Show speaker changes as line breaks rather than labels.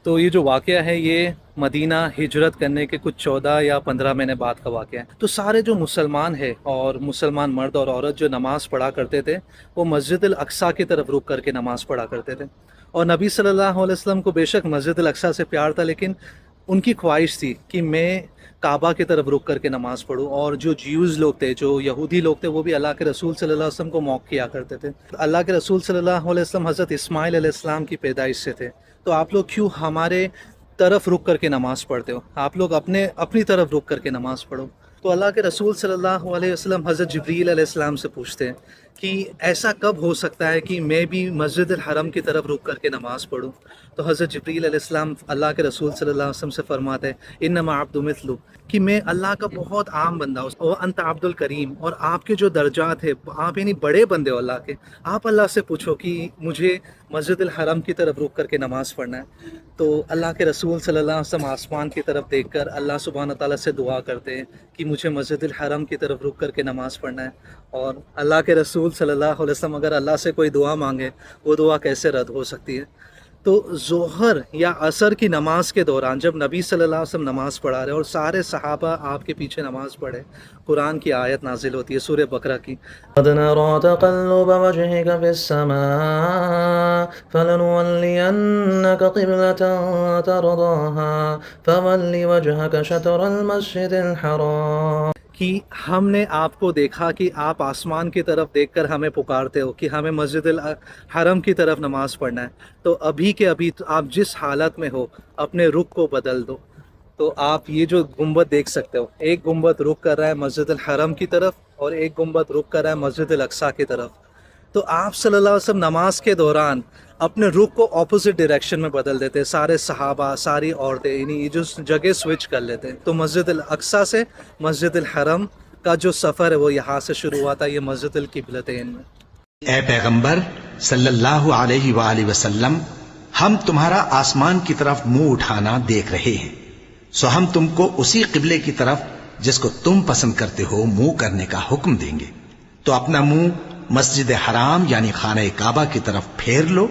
تو یہ جو واقعہ ہے یہ مدینہ ہجرت کرنے کے کچھ 14 یا 15 مہینے بعد کا واقعہ ہے۔ تو سارے جو مسلمان ہیں اور مسلمان مرد اور عورت جو نماز پڑھا کرتے تھے وہ مسجد الاقصیٰ کی طرف رک کر کے نماز پڑھا کرتے تھے، اور نبی صلی اللہ علیہ وسلم کو بے شک مسجد الاقصیٰ سے پیار تھا، لیکن ان کی خواہش تھی کہ میں کعبہ کی طرف رک کر کے نماز پڑھوں۔ اور جو جیوز لوگ تھے، جو یہودی لوگ تھے، وہ بھی اللہ کے رسول صلی اللہ علیہ وسلم کو موق کیا کرتے تھے۔ اللہ کے رسول صلی اللہ علیہ وسلم حضرت اسماعیل علیہ السلام کی پیدائش سے تھے، تو آپ لوگ کیوں ہمارے طرف رک کر کے نماز پڑھتے ہو؟ آپ لوگ اپنی طرف رک کر کے نماز پڑھو۔ تو اللہ کے رسول صلی اللہ علیہ وسلم حضرت جبریل علیہ السلام سے پوچھتے ہیں کہ ایسا کب ہو سکتا ہے کہ میں بھی مسجد الحرم کی طرف رک کر کے نماز پڑھوں؟ تو حضرت جبریل علیہ السلام اللہ کے رسول صلی اللہ علیہ وسلم سے فرماتے ہیں انما عبد مثلو، کہ میں اللہ کا بہت عام بندہ ہوں، اور انت عبد الکریم، اور آپ کے جو درجات ہیں، آپ یعنی بڑے بندے ہو اللہ کے، آپ اللہ سے پوچھو کہ مجھے مسجد الحرم کی طرف رک کر کے نماز پڑھنا ہے۔ تو اللہ کے رسول صلی اللہ علیہ وسلم آسمان کی طرف دیکھ کر اللہ سبحانہ تعالیٰ سے دعا کرتے ہیں کہ مجھے مسجد الحرم کی طرف رک کر کے نماز پڑھنا ہے۔ اور اللہ کے رسول صلی اللہ علیہ وسلم اگر اللہ سے کوئی دعا مانگے، وہ دعا کیسے رد ہو سکتی ہے؟ تو ظہر یا عصر کی نماز کے دوران جب نبی صلی اللہ علیہ وسلم نماز پڑھا رہے اور سارے صحابہ آپ کے پیچھے نماز پڑھے، قرآن کی آیت نازل ہوتی ہے سورہ بقرہ کی،
قد نرى تقلب وجهك في السماء فلنولينك قبلة ترضاها فول وجهك شطر المسجد الحرام،
کہ ہم نے آپ کو دیکھا کہ آپ آسمان کی طرف دیکھ کر ہمیں پکارتے ہو کہ ہمیں مسجد الحرم کی طرف نماز پڑھنا ہے، تو ابھی کے ابھی آپ جس حالت میں ہو اپنے رخ کو بدل دو۔ تو آپ یہ جو گنبد دیکھ سکتے ہو، ایک گنبد رخ کر رہا ہے مسجد الحرم کی طرف اور ایک گنبد رخ کر رہا ہے مسجد الاقصیٰ کی طرف۔ تو آپ صلی اللہ علیہ وسلم نماز کے دوران اپنے رخ کو اپوزٹ ڈائریکشن میں بدل دیتے، سارے صحابہ، ساری عورتیں، یعنی یہ جو جگہ سوئچ کر لیتے۔ تو مسجد الاقصیٰ سے مسجد الحرم کا جو سفر ہے وہ یہاں سے شروع ہوا تھا، یہ مسجد القبلتین میں۔
اے پیغمبر صلی اللہ علیہ وآلہ وسلم، ہم تمہارا آسمان کی طرف منہ اٹھانا دیکھ رہے ہیں، سو ہم تم کو اسی قبلے کی طرف جس کو تم پسند کرتے ہو منہ کرنے کا حکم دیں گے، تو اپنا منہ مسجد حرام یعنی خانہ کعبہ کی طرف پھیر لو۔